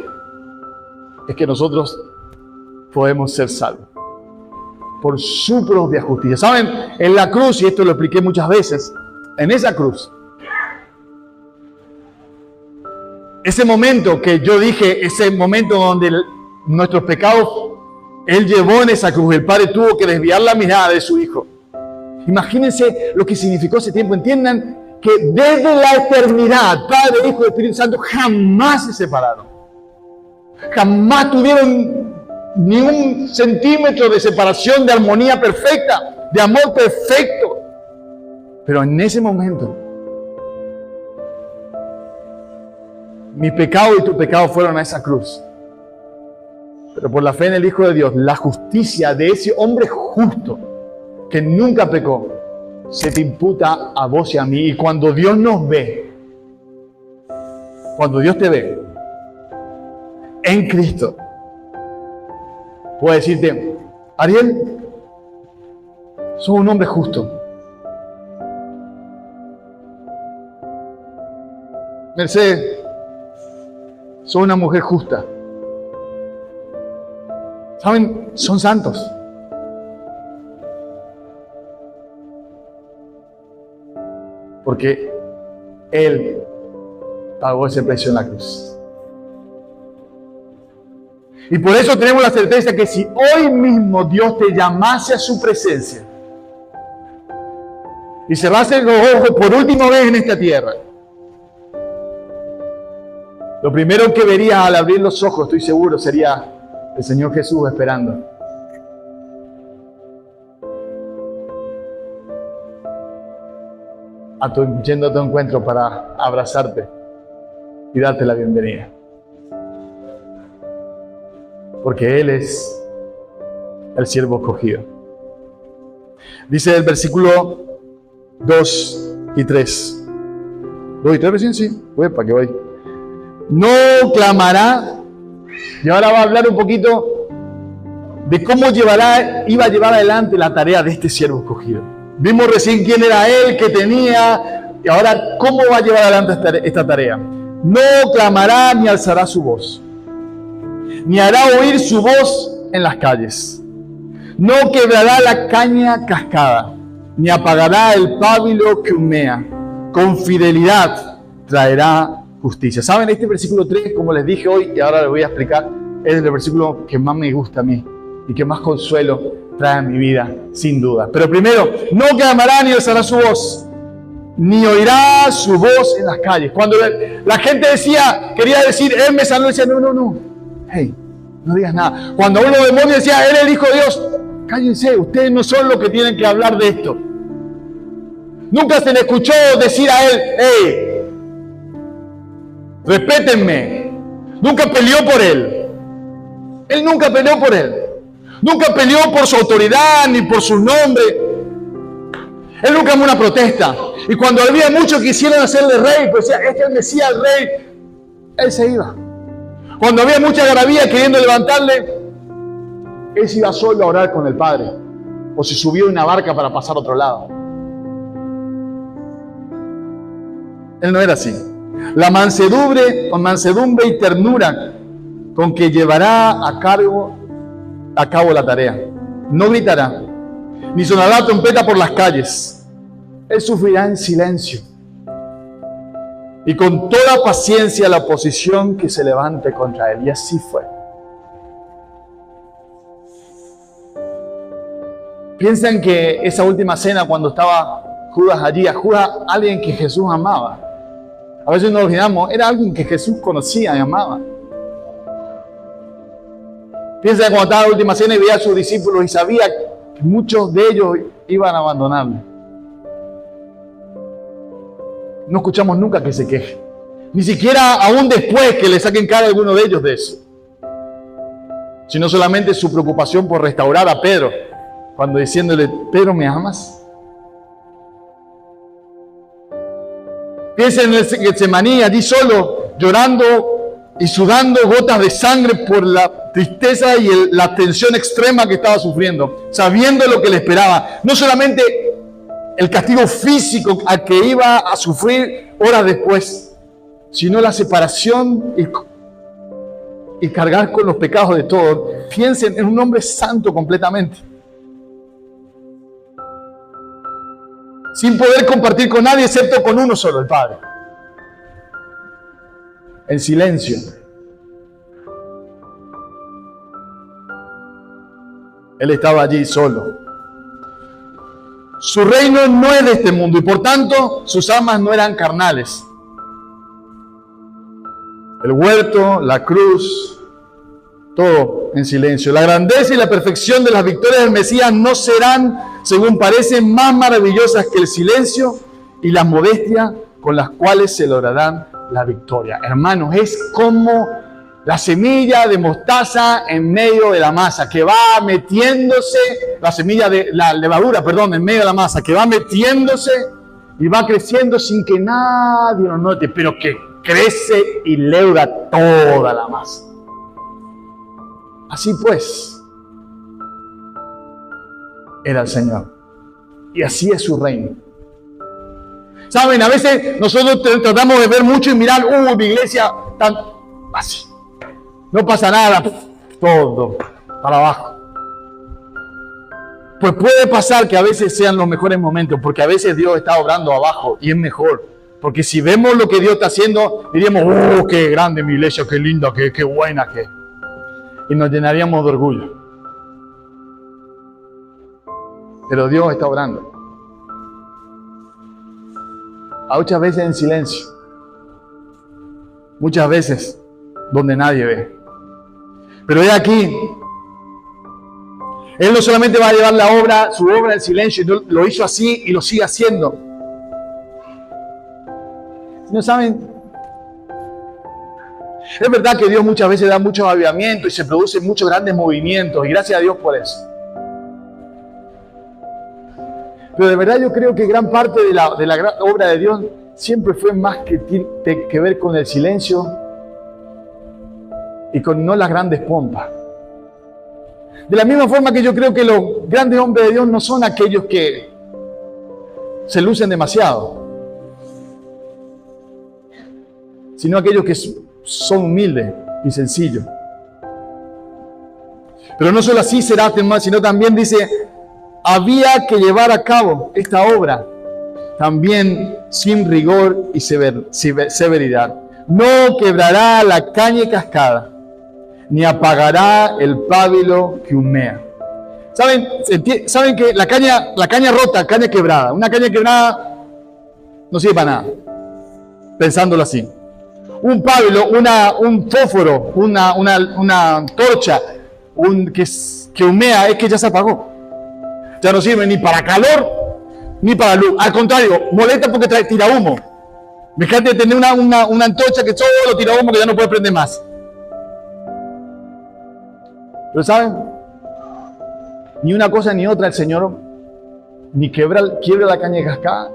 Speaker 1: es que nosotros podemos ser salvos. Por su propia justicia. ¿Saben? En la cruz, y esto lo expliqué muchas veces, en esa cruz, ese momento que yo dije, ese momento donde nuestros pecados, Él llevó en esa cruz, el Padre tuvo que desviar la mirada de su Hijo. Imagínense lo que significó ese tiempo. Entiendan que desde la eternidad, Padre, Hijo y Espíritu Santo jamás se separaron. Jamás tuvieron ni un centímetro de separación, de armonía perfecta, de amor perfecto. Pero en ese momento, mi pecado y tu pecado fueron a esa cruz. Pero por la fe en el Hijo de Dios, la justicia de ese hombre justo, que nunca pecó, se te imputa a vos y a mí. Y cuando Dios nos ve, cuando Dios te ve en Cristo, puede decirte, Ariel, sos un hombre justo. Mercedes, son una mujer justa. ¿Saben? Son santos. Porque Él pagó ese precio en la cruz. Y por eso tenemos la certeza que si hoy mismo Dios te llamase a su presencia y cerrase los ojos por última vez en esta tierra, lo primero que verías al abrir los ojos, estoy seguro, sería el Señor Jesús esperando. Yendo a tu encuentro para abrazarte y darte la bienvenida. Porque Él es el siervo escogido. Dice el versículo 2 y 3. 2 y 3 recién, sí. ¿Para qué voy? No clamará. Y ahora va a hablar un poquito de cómo iba a llevar adelante la tarea de este siervo escogido. Vimos recién quién era él, qué tenía, y ahora cómo va a llevar adelante esta tarea. No clamará ni alzará su voz, ni hará oír su voz en las calles. No quebrará la caña cascada, ni apagará el pábilo que humea. Con fidelidad traerá justicia. ¿Saben? Este versículo 3, como les dije hoy, y ahora les voy a explicar, es el versículo que más me gusta a mí y que más consuelo trae a mi vida, sin duda. Pero primero, no clamará ni alzará su voz, ni oirá su voz en las calles. Cuando la gente quería decir, Él me sanó, decía, no. Hey, no digas nada. Cuando uno de demonios decía, Él es el Hijo de Dios, cállense, ustedes no son los que tienen que hablar de esto. Nunca se le escuchó decir a Él, hey, respétenme. Nunca peleó por Él. Él nunca peleó por Él. Nunca peleó por su autoridad ni por su nombre. Él nunca amó una protesta. Y cuando había muchos que quisieron hacerle rey, pues decía, este es el Mesías, el rey, Él se iba. Cuando había mucha algarabía queriendo levantarle, Él se iba solo a orar con el Padre. O se subió en una barca para pasar a otro lado. Él no era así. La mansedumbre y ternura con que llevará a cabo la tarea. No gritará, ni sonará trompeta por las calles. Él sufrirá en silencio y con toda paciencia la oposición que se levante contra Él. Y así fue. Piensan que esa última cena, cuando estaba Judas allí, a Judas, alguien que Jesús amaba. A veces nos olvidamos, era alguien que Jesús conocía y amaba. Piensa que cuando estaba en la última cena y veía a sus discípulos y sabía que muchos de ellos iban a abandonarle. No escuchamos nunca que se queje. Ni siquiera aún después que le saquen cara a alguno de ellos de eso. Sino solamente su preocupación por restaurar a Pedro. Cuando diciéndole, Pedro, ¿me amas? Piensa en el Getsemaní, allí solo, llorando y sudando gotas de sangre por la tristeza y la tensión extrema que estaba sufriendo, sabiendo lo que le esperaba. No solamente el castigo físico al que iba a sufrir horas después, sino la separación y cargar con los pecados de todos. Piensen en un hombre santo completamente, sin poder compartir con nadie excepto con uno solo, el Padre. En silencio. Él estaba allí solo. Su reino no es de este mundo y por tanto sus armas no eran carnales. El huerto, la cruz, todo en silencio. La grandeza y la perfección de las victorias del Mesías no serán, según parece, más maravillosas que el silencio y la modestia con las cuales se lograrán la victoria. Hermanos, es como la semilla de mostaza en medio de la masa, que va metiéndose, la semilla de la levadura, en medio de la masa, que va metiéndose y va creciendo sin que nadie lo note, pero que crece y leuda toda la masa. Así pues, era el Señor. Y así es su reino. Saben, a veces nosotros tratamos de ver mucho y mirar, mi iglesia, Así. No pasa nada, todo para abajo. Pues puede pasar que a veces sean los mejores momentos, porque a veces Dios está obrando abajo y es mejor. Porque si vemos lo que Dios está haciendo, diríamos, ¡oh, qué grande mi iglesia, qué linda, qué buena que es! Y nos llenaríamos de orgullo. Pero Dios está obrando. Muchas veces en silencio. Muchas veces donde nadie ve. Pero he aquí, Él no solamente va a llevar su obra en silencio, lo hizo así y lo sigue haciendo. ¿No saben? Es verdad que Dios muchas veces da mucho avivamiento y se producen muchos grandes movimientos, y gracias a Dios por eso. Pero de verdad yo creo que gran parte de la gran obra de Dios siempre fue más que ver con el silencio y con no las grandes pompas. De la misma forma que yo creo que los grandes hombres de Dios no son aquellos que se lucen demasiado, sino aquellos que son humildes y sencillos. Pero no solo así será, sino también dice, había que llevar a cabo esta obra también sin rigor y severidad. No quebrará la caña cascada, ni apagará el pábilo que humea. ¿Saben que la caña rota, caña quebrada, una caña quebrada no sirve para nada, pensándolo así? Un pábilo, un fósforo, una antorcha que humea, es que ya se apagó. Ya no sirve ni para calor ni para luz. Al contrario, molesta porque tira humo. Fíjate de tener una antorcha que solo tira humo, que ya no puede prender más. Pero ¿saben? Ni una cosa ni otra el Señor ni quiebra la caña cascada,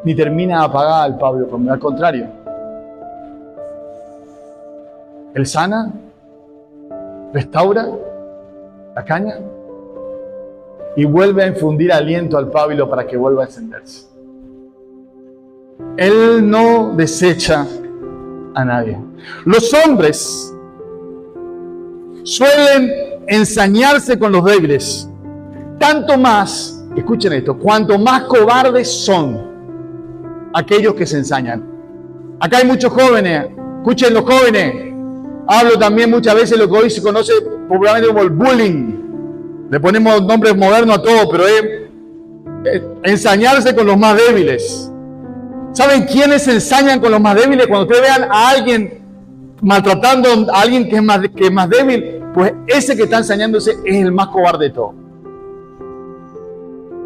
Speaker 1: ni termina apagada el pábilo. Al contrario, Él sana, restaura la caña y vuelve a infundir aliento al pábilo para que vuelva a encenderse. Él no desecha a nadie. Los hombres suelen ensañarse con los débiles. Tanto más, escuchen esto, cuanto más cobardes son aquellos que se ensañan. Acá hay muchos jóvenes, escuchen los jóvenes. Hablo también muchas veces de lo que hoy se conoce popularmente como el bullying. Le ponemos nombres modernos a todo, pero es ensañarse con los más débiles. ¿Saben quiénes se ensañan con los más débiles? Cuando ustedes vean a alguien maltratando a alguien que es más débil, pues ese que está ensañándose es el más cobarde de todos.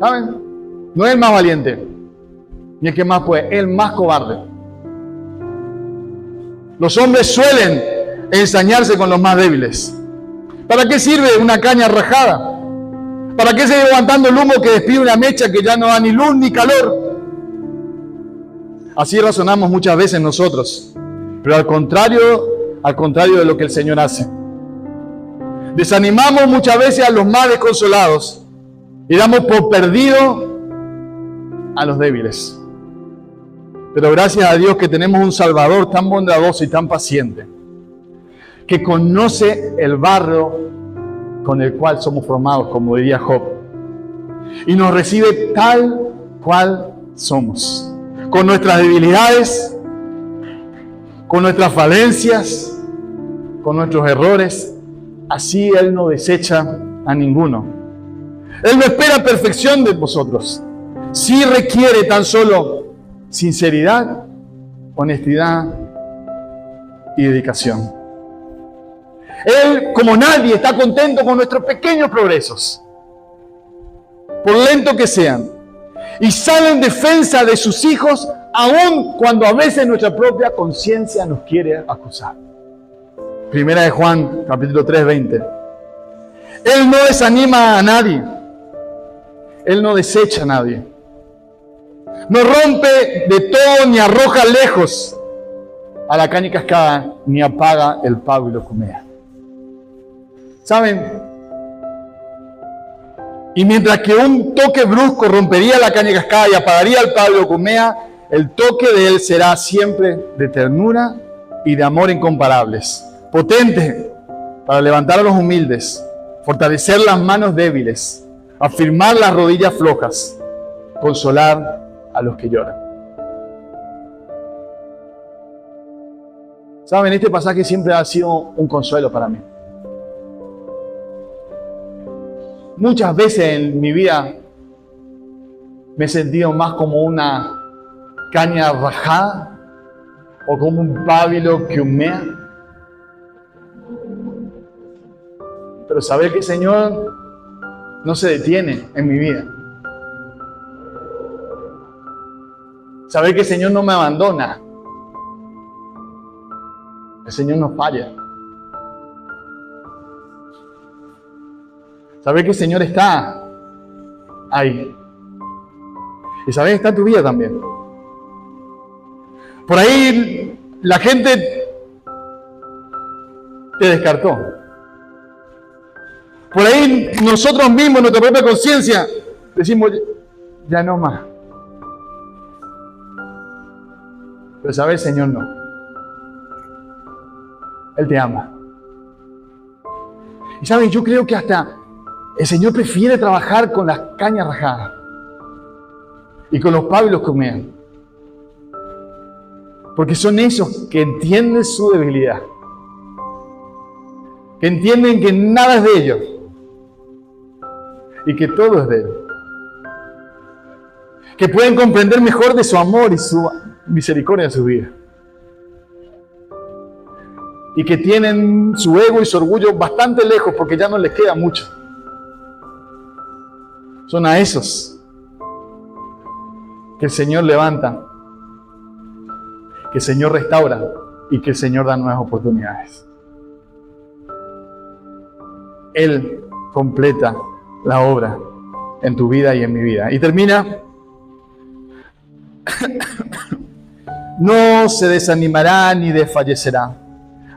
Speaker 1: ¿Saben? No es el más valiente, ni el que más puede, es el más cobarde. Los hombres suelen ensañarse con los más débiles. ¿Para qué sirve una caña rajada? ¿Para qué seguir aguantando el humo que despide una mecha que ya no da ni luz ni calor? Así razonamos muchas veces nosotros, pero al contrario de lo que el Señor hace. Desanimamos muchas veces a los más desconsolados y damos por perdido a los débiles. Pero gracias a Dios que tenemos un Salvador tan bondadoso y tan paciente, que conoce el barro con el cual somos formados, como diría Job, y nos recibe tal cual somos, con nuestras debilidades, con nuestras falencias, con nuestros errores. Así Él no desecha a ninguno. Él no espera perfección de vosotros. Sí requiere tan solo sinceridad, honestidad y dedicación. Él, como nadie, está contento con nuestros pequeños progresos, por lento que sean, y sale en defensa de sus hijos, aun cuando a veces nuestra propia conciencia nos quiere acusar. Primera de Juan, capítulo 3, 20. Él no desanima a nadie. Él no desecha a nadie. No rompe de todo ni arroja lejos a la caña cascada, ni apaga el pábilo que humea. ¿Saben? Y mientras que un toque brusco rompería la caña cascada y apagaría el pábilo que humea, el toque de Él será siempre de ternura y de amor incomparables. potente para levantar a los humildes, fortalecer las manos débiles, afirmar las rodillas flojas, consolar a los que lloran. Saben, este pasaje siempre ha sido un consuelo para mí. Muchas veces en mi vida me he sentido más como una caña rajada o como un pábilo que humea. Pero saber que el Señor no se detiene en mi vida. Saber que el Señor no me abandona. El Señor no falla. Saber que el Señor está ahí. Y saber que está en tu vida también. Por ahí la gente te descartó. Por ahí nosotros mismos, nuestra propia conciencia, decimos, ya no más. Pero saber, el Señor no. Él te ama. Y saben, yo creo que hasta el Señor prefiere trabajar con las cañas rajadas y con los pábilos que humean. Porque son esos que entienden su debilidad. Que entienden que nada es de ellos. Y que todo es de Él. Que pueden comprender mejor de su amor y su misericordia en su vida. Y que tienen su ego y su orgullo bastante lejos porque ya no les queda mucho. Son a esos que el Señor levanta, que el Señor restaura y que el Señor da nuevas oportunidades. Él completa la obra en tu vida y en mi vida. Y termina. No se desanimará ni desfallecerá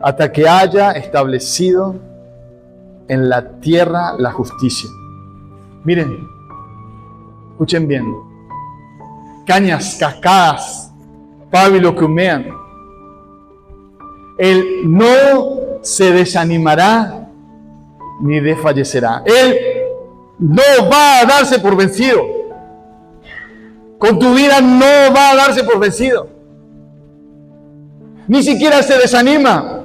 Speaker 1: hasta que haya establecido en la tierra la justicia. Miren, escuchen bien. Cañas, cascadas, pábilos que humean. Él no se desanimará ni desfallecerá. Él no va a darse por vencido. Con tu vida no va a darse por vencido. Ni siquiera se desanima.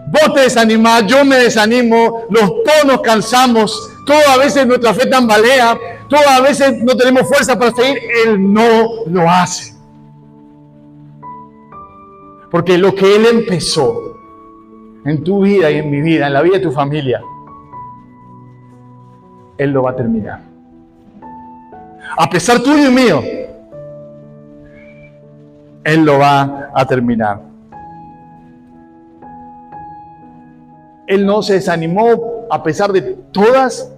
Speaker 1: Vos te desanimás, yo me desanimo, todos nos cansamos, todas a veces nuestra fe tambalea, todas a veces no tenemos fuerza para seguir. Él no lo hace. Porque lo que Él empezó en tu vida y en mi vida, en la vida de tu familia, Él lo va a terminar. A pesar tuyo y mío, Él lo va a terminar. Él no se desanimó a pesar de todas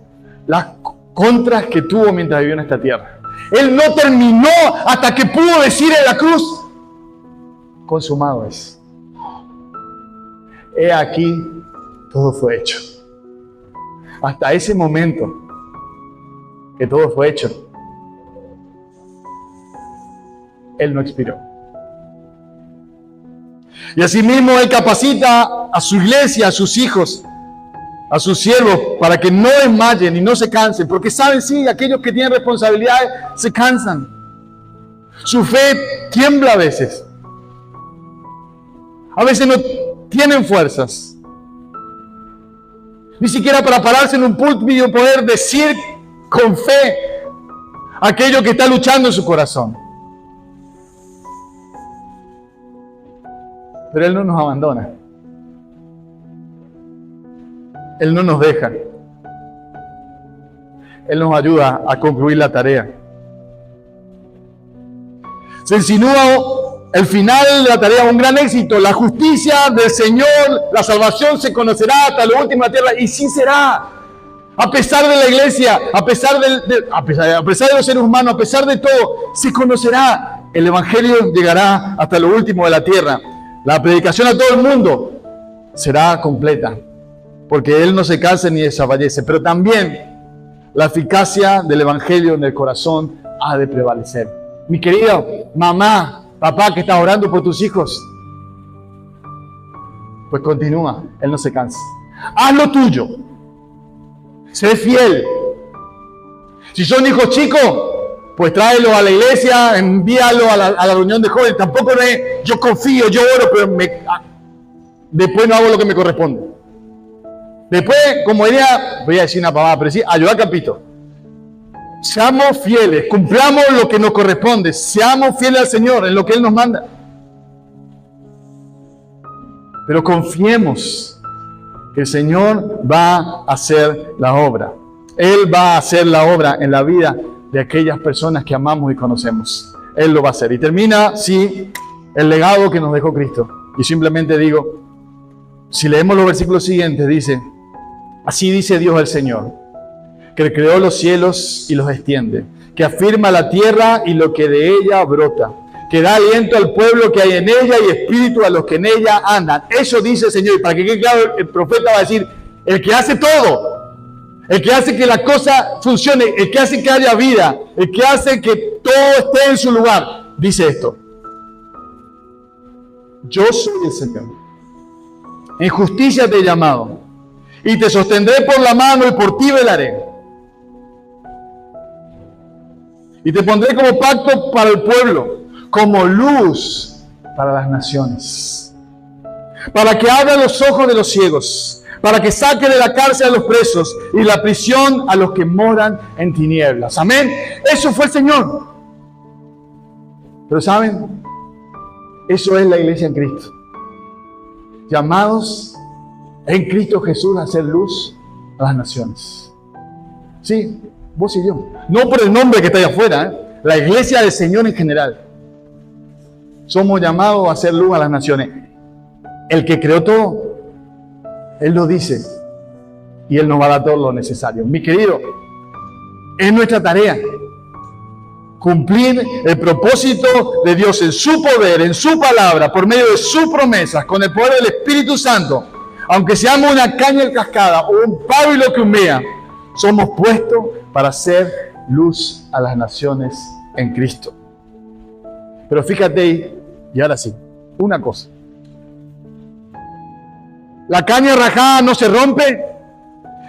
Speaker 1: las contras que tuvo mientras vivió en esta tierra. Él no terminó hasta que pudo decir en la cruz, consumado es. He aquí, todo fue hecho. Hasta ese momento que todo fue hecho, Él no expiró. Y asimismo Él capacita a su iglesia, a sus hijos, a sus siervos, para que no desmayen y no se cansen. Porque saben, sí, aquellos que tienen responsabilidades se cansan. Su fe tiembla a veces. A veces no tienen fuerzas. Ni siquiera para pararse en un púlpito y poder decir con fe aquello que está luchando en su corazón. Pero Él no nos abandona. Él no nos deja. Él nos ayuda a concluir la tarea. Se insinúa el final de la tarea, un gran éxito. La justicia del Señor, la salvación se conocerá hasta la última tierra. Y sí será. A pesar de la iglesia, a pesar de los seres humanos, a pesar de todo, se conocerá. El Evangelio llegará hasta lo último de la tierra. La predicación a todo el mundo será completa, porque Él no se cansa ni desfallece. Pero también la eficacia del Evangelio en el corazón ha de prevalecer. Mi querida mamá, papá que estás orando por tus hijos, Pues continúa, Él no se cansa. Haz lo tuyo. Sé fiel. Si son hijos chicos, pues tráelos a la iglesia, envíalos a la reunión de jóvenes. Tampoco no es, yo confío, yo oro, pero después no hago lo que me corresponde. Después, como diría, voy a decir una pavada, pero sí, ayuda Capito. Seamos fieles, cumplamos lo que nos corresponde, seamos fieles al Señor en lo que Él nos manda. Pero confiemos que el Señor va a hacer la obra. Él va a hacer la obra en la vida de aquellas personas que amamos y conocemos. Él lo va a hacer. Y termina, sí, el legado que nos dejó Cristo. Y simplemente digo, si leemos los versículos siguientes, dice, así dice Dios el Señor, que creó los cielos y los extiende, que afirma la tierra y lo que de ella brota, que da aliento al pueblo que hay en ella y espíritu a los que en ella andan. Eso dice el Señor. Y para que quede claro, el profeta va a decir, el que hace todo, el que hace que la cosa funcione, el que hace que haya vida, el que hace que todo esté en su lugar, dice esto. Yo soy el Señor. En justicia te he llamado y te sostendré por la mano y por ti velaré. Y te pondré como pacto para el pueblo, como luz para las naciones, para que abra los ojos de los ciegos, para que saque de la cárcel a los presos y la prisión a los que moran en tinieblas. Amén. Eso fue el Señor. Pero ¿saben? Eso es la iglesia en Cristo. Llamados en Cristo Jesús a hacer luz a las naciones. Sí, vos y yo. No por el nombre que está allá afuera, la iglesia del Señor en general. Somos llamados a hacer luz a las naciones. El que creó todo, Él lo dice. Y Él nos va a dar todo lo necesario. Mi querido, es nuestra tarea cumplir el propósito de Dios en su poder, en su palabra, por medio de sus promesas, con el poder del Espíritu Santo. Aunque seamos una caña en cascada o un pábilo que humea, somos puestos para hacer luz a las naciones en Cristo. Pero fíjate, y ahora sí, una cosa. La caña rajada no se rompe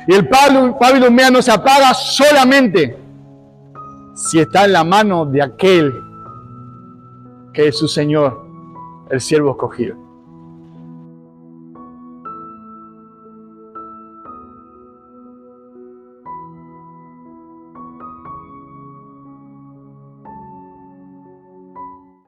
Speaker 1: y el pábilo humea no se apaga solamente si está en la mano de aquel que es su Señor, el siervo escogido.